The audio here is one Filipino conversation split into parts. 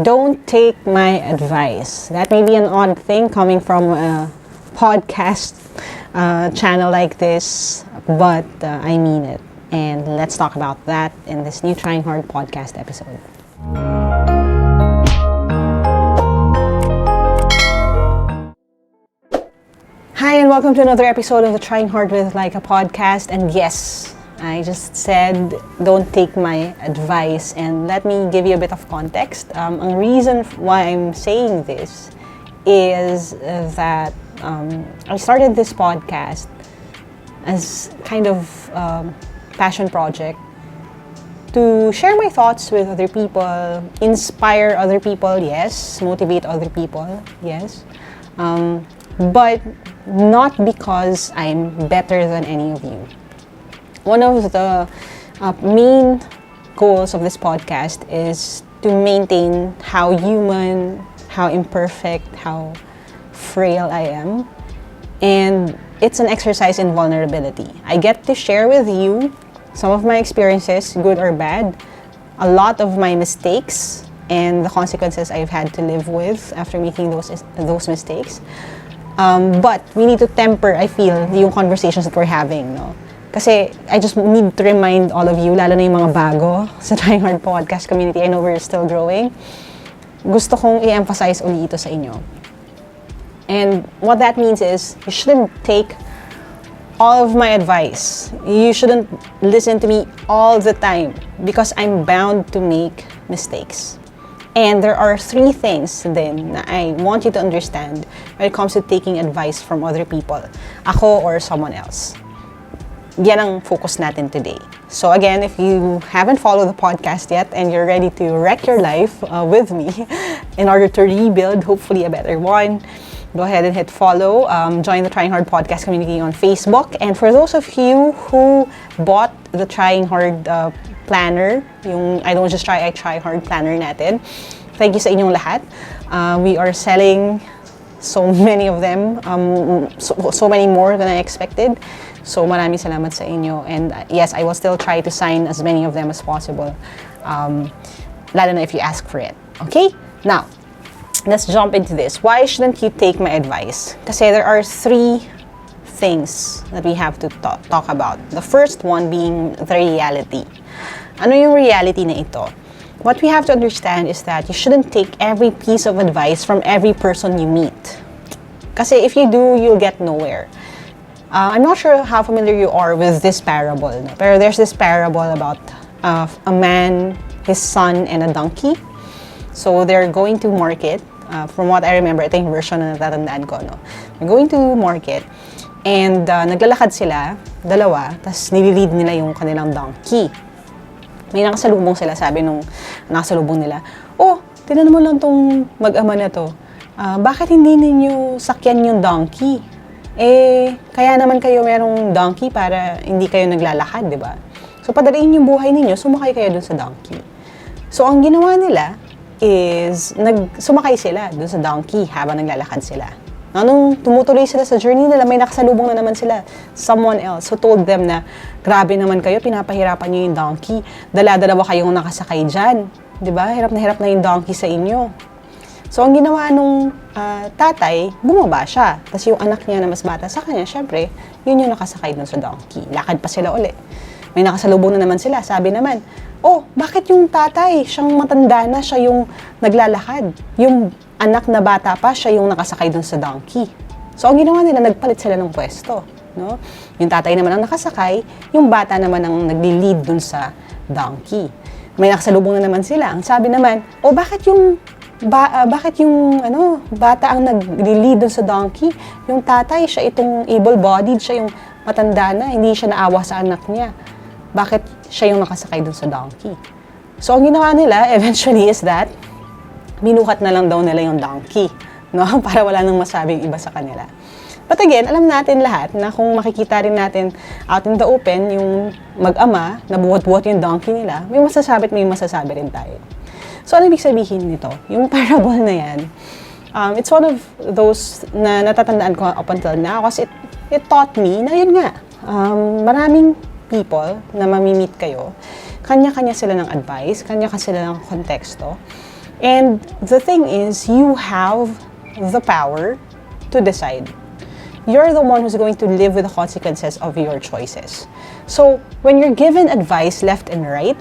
Don't take my advice. That may be an odd thing coming from a podcast channel like this, but I mean it. And let's talk about that in this new Trying Hard podcast episode. Hi, and welcome to another episode of the Trying Hard with Lyqa podcast. And yes, I just said don't take my advice, and let me give you a bit of context. Ang reason why I'm saying this is that I started this podcast as kind of passion project to share my thoughts with other people, inspire other people, yes, motivate other people, yes, but not because I'm better than any of you. One of the main goals of this podcast is to maintain how human, how imperfect, how frail I am. And it's an exercise in vulnerability. I get to share with you some of my experiences, good or bad, a lot of my mistakes, and the consequences I've had to live with after making those mistakes. But we need to temper, I feel, yung conversations that we're having, no? Kasi I just need to remind all of you, lalo na yung mga bago sa Trying Hard podcast community, I know we're still growing, gusto kong i-emphasize uli ito sa inyo. And what that means is, you shouldn't take all of my advice. You shouldn't listen to me all the time because I'm bound to make mistakes. And there are 3 things then na I want you to understand when it comes to taking advice from other people, ako or someone else. Yan ang focus natin today. So again, if you haven't followed the podcast yet and you're ready to wreck your life with me in order to rebuild hopefully a better one, go ahead and hit follow. Join the Trying Hard podcast community on Facebook. And for those of you who bought the Trying Hard planner, yung I Don't Just Try, I Try Hard planner natin, thank you sa inyong lahat. We are selling so many of them, so many more than I expected. So maraming salamat sa inyo. And yes, I will still try to sign as many of them as possible. Lalo na if you ask for it. Okay? Now, let's jump into this. Why shouldn't you take my advice? Kasi there are 3 things that we have to talk about. The first one being the reality. Ano yung reality na ito? What we have to understand is that you shouldn't take every piece of advice from every person you meet. Kasi if you do, you'll get nowhere. I'm not sure how familiar you are with this parable, no? Pero there's this parable about a man, his son, and a donkey. So they're going to market. From what I remember, ito yung version na natatandaan ko, no? They're going to market, and naglalakad sila, dalawa, tas nililid nila yung kanilang donkey. May nakasalubong sila, sabi nung nakasalubong nila, oh, tinan mo lang tong mag-ama na to. Bakit hindi ninyo sakyan yung donkey? Kaya naman kayo merong donkey para hindi kayo naglalakad, di ba? So, padaliin yung buhay ninyo, sumakay kayo dun sa donkey. So, ang ginawa nila is, sumakay sila dun sa donkey habang naglalakad sila. Nung tumutuloy sila sa journey nila, may nakasalubong na naman sila, someone else who told them na, grabe naman kayo, pinapahirapan nyo yung donkey. Dala-dalawa kayong nakasakay dyan. Di ba? Hirap na yung donkey sa inyo. So, ang ginawa nung tatay, bumaba siya. Tapos yung anak niya na mas bata sa kanya, syempre, yun yung nakasakay dun sa donkey. Lakad pa sila uli. May nakasalubong na naman sila. Sabi naman, oh, bakit yung tatay, siyang matanda na, siya yung naglalakad? Yung anak na bata pa, siya yung nakasakay dun sa donkey. So, ang ginawa nila, nagpalit sila ng pwesto. No? Yung tatay naman ang nakasakay, yung bata naman ang nagli-lead dun sa donkey. May nakasalubong na naman sila. Ang sabi naman, oh, bakit yung bata ang nag-lead dun sa donkey? Yung tatay, siya itong able-bodied, siya yung matanda na, hindi siya naawa sa anak niya. Bakit siya yung nakasakay dun sa donkey? So, ang ginawa nila, eventually, is that, binuhat na lang daw nila yung donkey, no? Para wala nang masabing iba sa kanila. But again, alam natin lahat na kung makikita rin natin out in the open, yung mag-ama, na buhat-buhat yung donkey nila, may masasabi at may masasabi rin tayo. So, ano ibig sabihin nito? Yung parable na yan, it's one of those na natatandaan ko up until now kasi it taught me na yun nga, maraming people na mamimit kayo, kanya-kanya sila ng advice, kanya-kanya sila ng konteksto. And the thing is, you have the power to decide. You're the one who's going to live with the consequences of your choices. So, when you're given advice left and right,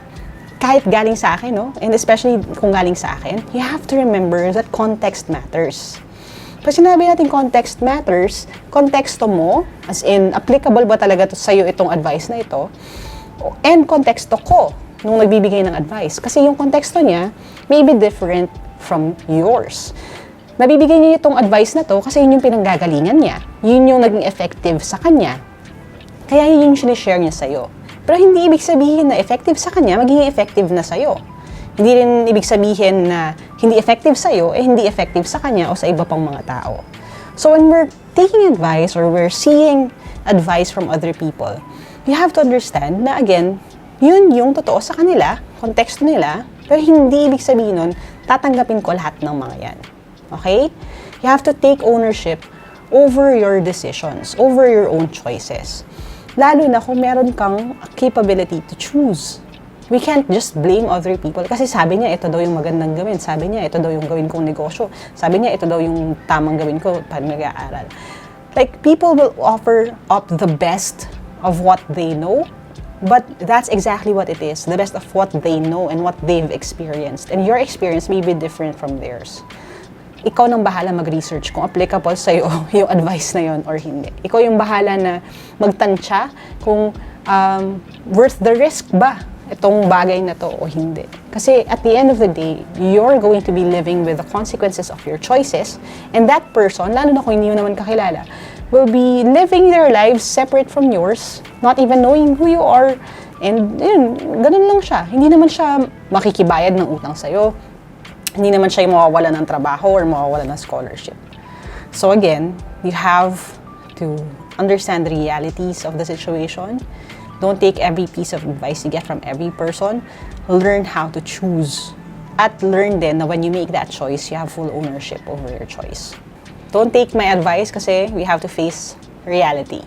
kahit galing sa akin, no? And especially kung galing sa akin, you have to remember that context matters. Pag sinabi natin context matters, konteksto mo, as in, applicable ba talaga to sa'yo itong advice na ito, and konteksto ko nung nagbibigay ng advice. Kasi yung konteksto niya may be different from yours. Nabibigay niya itong advice na to kasi yun yung pinanggagalingan niya. Yun yung naging effective sa kanya. Kaya yun yung sinishare niya sa'yo. Pero hindi ibig sabihin na effective sa kanya, magiging effective na sa'yo. Hindi rin ibig sabihin na hindi effective sa'yo, hindi effective sa kanya o sa iba pang mga tao. So when we're taking advice or we're seeing advice from other people, you have to understand na again, yun yung totoo sa kanila, konteksto nila, pero hindi ibig sabihin nun, tatanggapin ko lahat ng mga yan. Okay? You have to take ownership over your decisions, over your own choices. Lalo na kung meron kang capability to choose. We can't just blame other people kasi sabi niya ito daw yung magandang gawin, sabi niya ito daw yung gawin kong negosyo, sabi niya ito daw yung tamang gawin ko pag nag-aaral. Like, people will offer up the best of what they know, but that's exactly what it is, the best of what they know and what they've experienced. And your experience may be different from theirs. Ikaw nang bahala mag-research kung applicable sa'yo yung advice na yon or hindi. Ikaw yung bahala na magtansya kung worth the risk ba itong bagay na to o hindi. Kasi at the end of the day, you're going to be living with the consequences of your choices, and that person, lalo na kung hindi mo naman kakilala, will be living their lives separate from yours, not even knowing who you are, and yun, ganun lang siya. Hindi naman siya makikibayad ng utang sa'yo. Hindi naman siya yung mawawala ng trabaho or mawawala ng scholarship. So again, you have to understand the realities of the situation. Don't take every piece of advice you get from every person. Learn how to choose. At learn din na when you make that choice, you have full ownership over your choice. Don't take my advice kasi we have to face reality.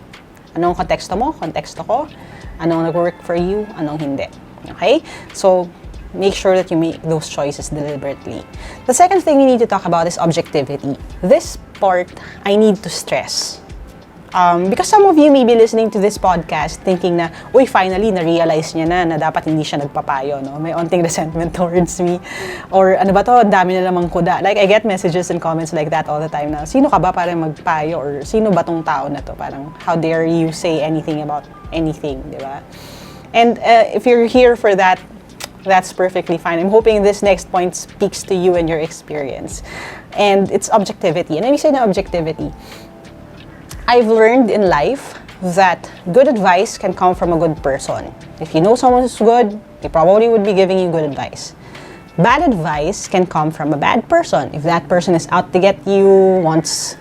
Anong konteksto mo? Konteksto ko. Anong nag-work for you? Anong hindi. Okay? So, make sure that you make those choices deliberately. The second thing we need to talk about is objectivity. This part, I need to stress. Because some of you may be listening to this podcast thinking na, uy, finally, na-realize niya na dapat hindi siya nagpapayo, no? May onting resentment towards me. Or ano ba to, dami na namang kuda. Like, I get messages and comments like that all the time na, sino ka ba para magpayo? Or sino ba tong tao na to? Parang, how dare you say anything about anything, di ba? And if you're here for that, that's perfectly fine. I'm hoping this next point speaks to you and your experience. And it's objectivity. And when we say na objectivity, I've learned in life that good advice can come from a good person. If you know someone who's good, they probably would be giving you good advice. Bad advice can come from a bad person. If that person is out to get you, wants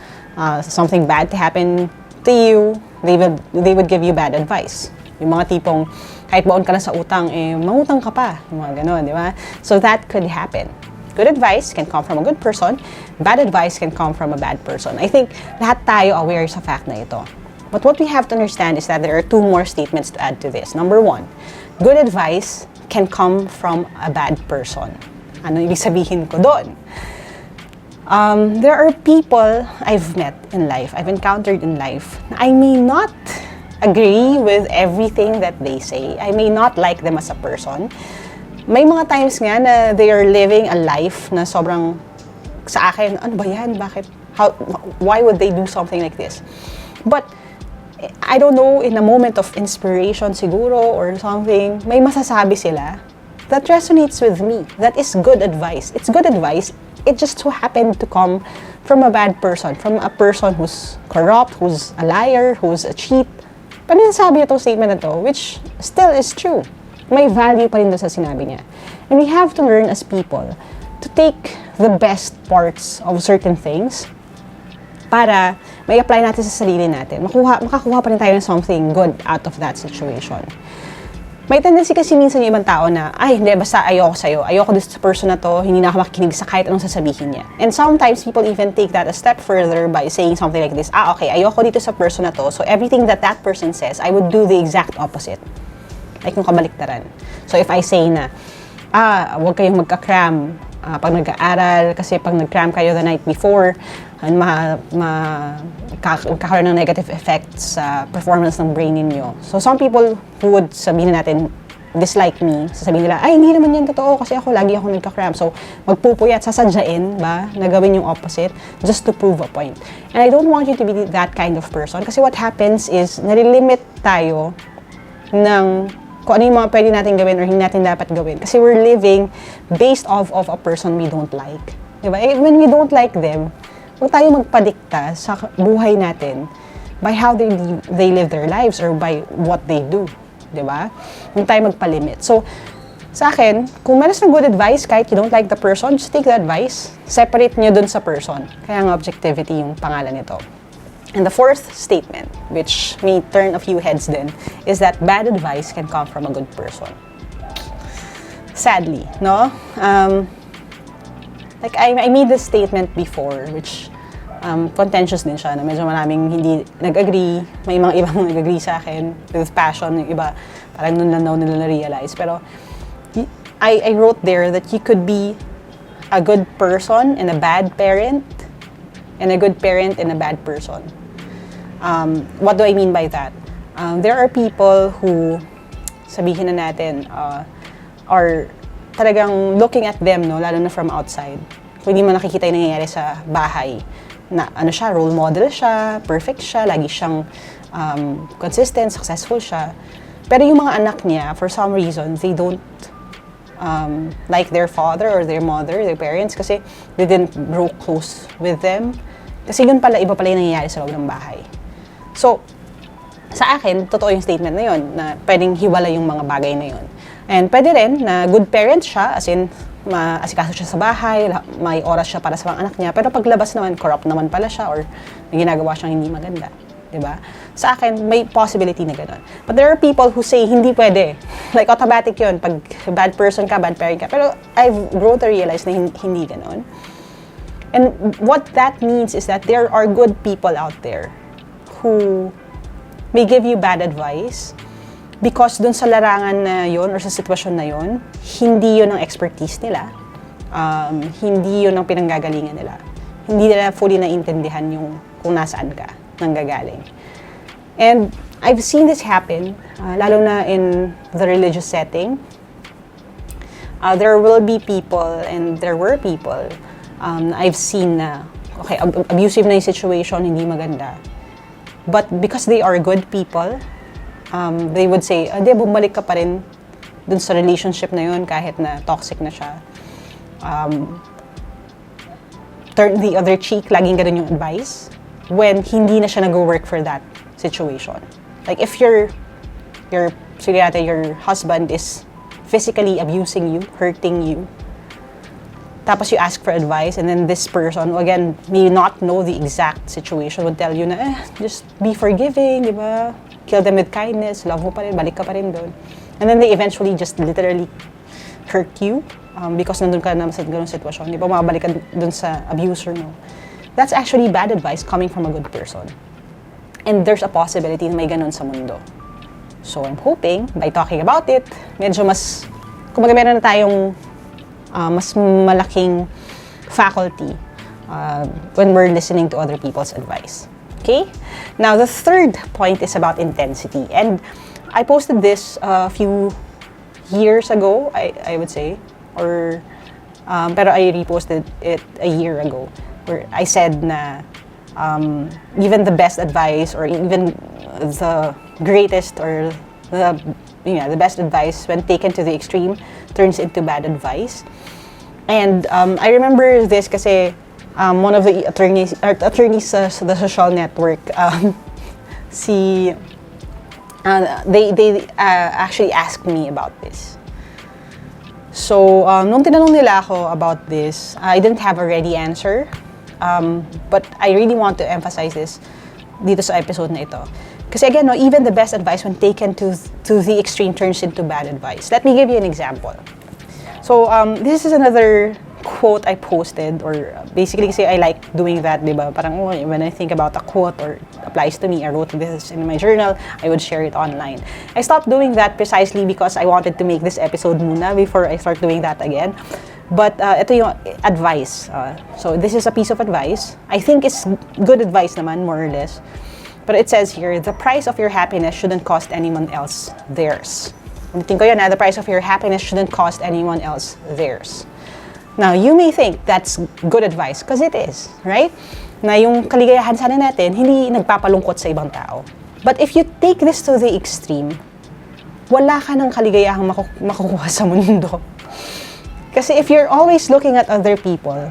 something bad to happen to you, they would give you bad advice. Yung mga tipong, kahit baon ka na sa utang, mangutang ka pa. Yung mga ganon, di ba? So that could happen. Good advice can come from a good person. Bad advice can come from a bad person. I think lahat tayo aware sa fact na ito. But what we have to understand is that there are two more statements to add to this. Number one, good advice can come from a bad person. Ano ibig sabihin ko doon? There are people I've met in life, I've encountered in life, I may not agree with everything that they say. I may not like them as a person. May mga times nga na they are living a life na sobrang sa akin, ano ba yan? Bakit? Why would they do something like this? But, I don't know, in a moment of inspiration siguro or something, may masasabi sila that resonates with me. That is good advice. It's good advice. It just so happened to come from a bad person, from a person who's corrupt, who's a liar, who's a cheat. Pero nasabi itong statement na to, which still is true. May value pa rin doon sa sinabi niya. And we have to learn as people to take the best parts of certain things para may apply natin sa sarili natin. Makakuha pa rin tayo ng something good out of that situation. May tendency kasi minsan yung ibang tao na, ay, hindi, basta ayoko sa'yo. Ayoko dito sa person na to, hindi na ako makikinig sa kahit anong sasabihin niya. And sometimes people even take that a step further by saying something like this, okay, ayoko dito sa person na to, so everything that person says, I would do the exact opposite. Like yung kabaliktaran. So if I say na, huwag kayong magka-cram, pag nag-aaral, kasi pag nag-cram kayo the night before, kakaroon ng negative effects sa performance ng brain ninyo. So some people who would sabihin natin, dislike me, sasabihin nila, ay, hindi naman yan totoo kasi lagi ako nagka-cram. So, magpupuyat, sasadyain ba, na gawin yung opposite just to prove a point. And I don't want you to be that kind of person kasi what happens is, nalilimit tayo ng kung ano yung mga pwede natin gawin or hindi natin dapat gawin. Kasi we're living based off of a person we don't like. Diba? When we don't like them, huwag tayo magpadikta sa buhay natin by how they live their lives or by what they do. Diba? Huwag tayo magpalimit. So, sa akin, kung meron ng good advice, kahit you don't like the person, just take the advice. Separate nyo dun sa person. Kaya nga objectivity yung pangalan nito. And the fourth statement, which may turn a few heads then, is that bad advice can come from a good person. Sadly, no? Like, I made this statement before, which contentious din siya, na medyo maraming hindi nag-agree. May mga ibang nag-agree sa akin with passion, yung iba parang nun lang daw nila na-realize. Pero I wrote there that you could be a good person and a bad parent, and a good parent and a bad person. What do I mean by that? There are people who, sabihin na natin, are talagang looking at them, no, lalo na from outside. Kung hindi mo nakikita yung nangyayari sa bahay, na ano siya, role model siya, perfect siya, lagi siyang consistent, successful siya. Pero yung mga anak niya, for some reason, they don't like their father or their mother, their parents, kasi they didn't grow close with them. Kasi yun pala, iba pala yung nangyayari sa loob ng bahay. So, sa akin, totoo yung statement na yun, na pwedeng hiwala yung mga bagay na yun. And pwede rin na good parent siya, as in, maasikaso siya sa bahay, may oras siya para sa mga anak niya, pero paglabas naman, corrupt naman pala siya, or may ginagawa siyang hindi maganda. Diba? Sa akin, may possibility na gano'n. But there are people who say, hindi pwede. Like, automatic yun. Pag bad person ka, bad parent ka. Pero I've grown to realize na hindi gano'n. And what that means is that there are good people out there who may give you bad advice because dun sa larangan na yon or sa sitwasyon na yon, hindi yun ang expertise nila. Hindi yun ang pinanggagalingan nila. Hindi nila fully naintindihan yung kung nasaan ka nanggagaling. And I've seen this happen, lalo na in the religious setting. There will be people and there were people I've seen na, okay, abusive na yung situation, hindi maganda. But because they are good people, they would say, bumalik ka pa rin dun sa relationship na yun kahit na toxic na siya. Turn the other cheek, laging ganun yung advice, when hindi na siya nag-work for that situation. Like if your husband is physically abusing you, hurting you, tapos you ask for advice, and then this person, again, may not know the exact situation, would tell you na, just be forgiving, di ba? Kill them with kindness, love mo pa rin, balik ka pa rin doon. And then they eventually just literally hurt you because nandun ka naman sa ganung sitwasyon. Di ba, makabalik ka doon sa abuser mo. That's actually bad advice coming from a good person. And there's a possibility na may ganun sa mundo. So I'm hoping, by talking about it, medyo mas, kumbaga meron na tayong mas malaking faculty when we're listening to other people's advice. Okay? Now, the third point is about intensity. And I posted this a few years ago, I would say, or pero I reposted it a year ago, where I said na even the best advice or even the greatest or the best advice when taken to the extreme turns into bad advice. And I remember this kasi one of the attorneys sa the social network, they actually asked me about this. So, nung tinanong nila ako about this, I didn't have a ready answer. But I really want to emphasize this dito sa episode na ito. Kasi again, no, even the best advice when taken to the extreme turns into bad advice. Let me give you an example. So, this is another quote I posted, or basically kasi I like doing that, di ba? Parang when I think about a quote or applies to me, I wrote this in my journal, I would share it online. I stopped doing that precisely because I wanted to make this episode muna before I start doing that again. But ito yung advice. So this is a piece of advice. I think it's good advice naman, more or less. But it says here, the price of your happiness shouldn't cost anyone else theirs. Ulitin ko yun, the price of your happiness shouldn't cost anyone else theirs. Now, you may think that's good advice, because it is, right? Na yung kaligayahan sana natin, hindi nagpapalungkot sa ibang tao. But if you take this to the extreme, wala ka ng kaligayahang makukuha sa mundo. Kasi if you're always looking at other people,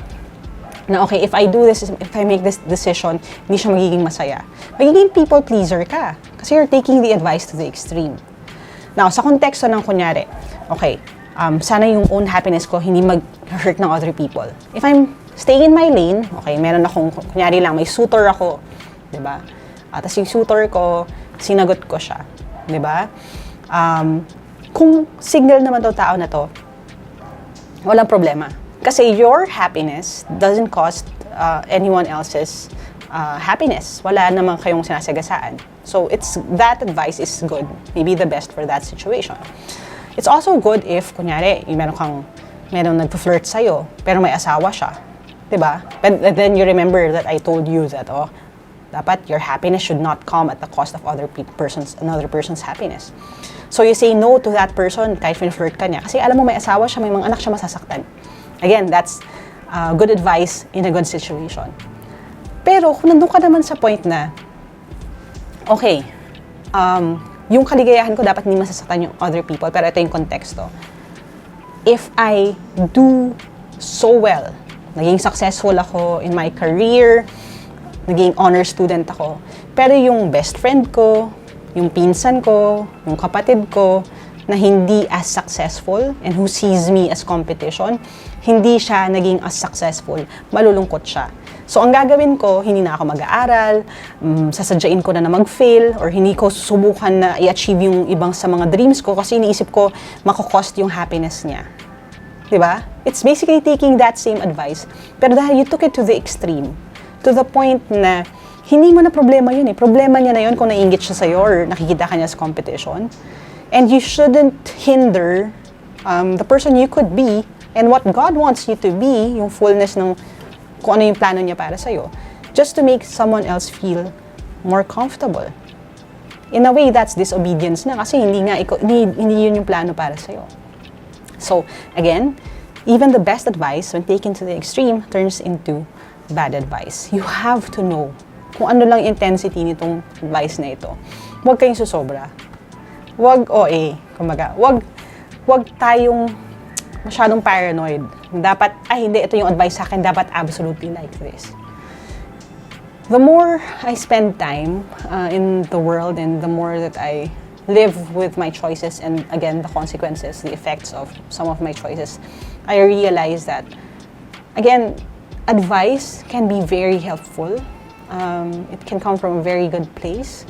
na okay, if I do this, if I make this decision, hindi siya magiging masaya. Magiging people pleaser ka. Kasi you're taking the advice to the extreme. Now, sa konteksto ng kunyari, okay, sana yung own happiness ko hindi mag-hurt ng other people. If I'm staying in my lane, okay, meron akong, kunyari lang, may suitor ako, di ba? Tapos yung suitor ko, sinagot ko siya, di ba? Kung signal naman to tao na to, walang problema. Kasi your happiness doesn't cost anyone else's happiness. Wala naman kayong sinasagasaan. So that advice is good. Maybe the best for that situation. It's also good if, kunyari, meron nagpo-flirt sa'yo, pero may asawa siya. Diba? But then you remember that I told you that, dapat your happiness should not come at the cost of another person's happiness. So you say no to that person kahit flirt ka niya. Kasi alam mo may asawa siya, may mga anak siya masasaktan. Again, that's good advice in a good situation. Pero kung nandun ka naman sa point na, okay, yung kaligayahan ko dapat hindi masasaktan yung other people, pero ito yung konteksto. If I do so well, naging successful ako in my career, naging honor student ako, pero yung best friend ko, yung pinsan ko, yung kapatid ko, na hindi as successful and who sees me as competition, hindi siya naging as successful, malulungkot siya. So, ang gagawin ko, hindi na ako mag-aaral, sasadyain ko na mag-fail, or hindi ko susubukan na i-achieve yung ibang sa mga dreams ko kasi iniisip ko, makokost yung happiness niya. Diba? It's basically taking that same advice, pero dahil you took it to the extreme, to the point na hindi mo na problema yun eh. Problema niya na yun kung naiingit siya sa'yo or nakikita ka niya sa competition. And you shouldn't hinder the person you could be and what God wants you to be, yung fullness ng kung ano yung plano niya para sa'yo, just to make someone else feel more comfortable. In a way, that's disobedience na kasi hindi yun yung plano para sa'yo. So, again, even the best advice, when taken to the extreme, turns into bad advice. You have to know kung ano lang intensity nitong advice na ito. Huwag kayong susobra. Huwag OA, kumbaga. Huwag tayong masyadong paranoid. Dapat, hindi, ito yung advice sa akin, dapat absolutely like this. The more I spend time in the world and the more that I live with my choices and again, the consequences, the effects of some of my choices, I realize that, again, advice can be very helpful. It can come from a very good place.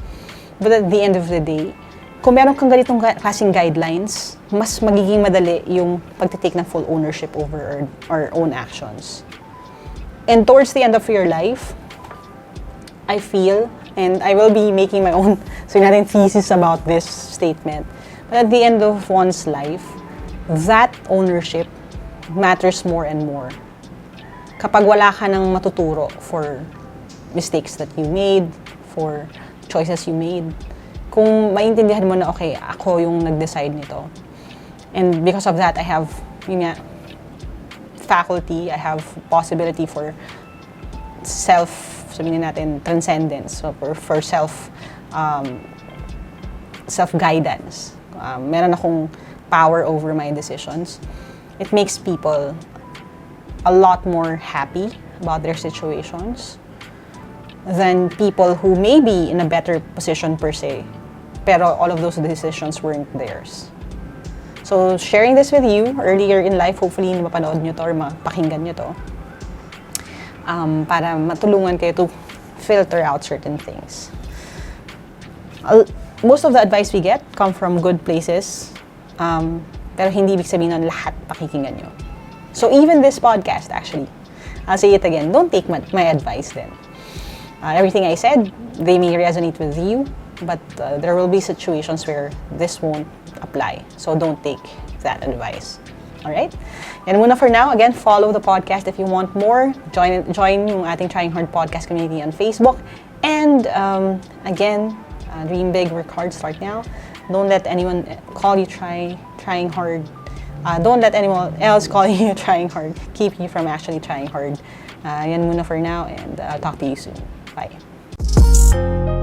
But at the end of the day, kung meron kang ganitong klaseng guidelines, mas magiging madali yung pagtitake ng full ownership over our own actions. And towards the end of your life, I feel, and I will be making my own thesis about this statement, but at the end of one's life, that ownership matters more and more. Kapag wala ka nang matuturo for mistakes that you made, for choices you made, kung maintindihan mo na, okay, ako yung nag-decide nito. And because of that, I have, faculty, I have possibility for sabihin natin, transcendence, for self-guidance. Meron akong power over my decisions. It makes people a lot more happy about their situations than people who may be in a better position per se, pero all of those decisions weren't theirs. So, sharing this with you earlier in life, hopefully mapanood nyo to or mapakinggan nyo to, para matulungan kayo to filter out certain things. Most of the advice we get come from good places, pero hindi ibig sabihin na lahat pakikinggan nyo. So, even this podcast, actually, I'll say it again, don't take my advice then. Everything I said, they may resonate with you, but there will be situations where this won't apply. So don't take that advice. Alright? Yan muna for now. Again, follow the podcast if you want more. Join yung ating Trying Hard podcast community on Facebook. And again, dream big, work hard, start now. Don't let anyone call you trying hard. Don't let anyone else call you trying hard. Keep you from actually trying hard. Yan muna for now, and I'll talk to you soon. Bye.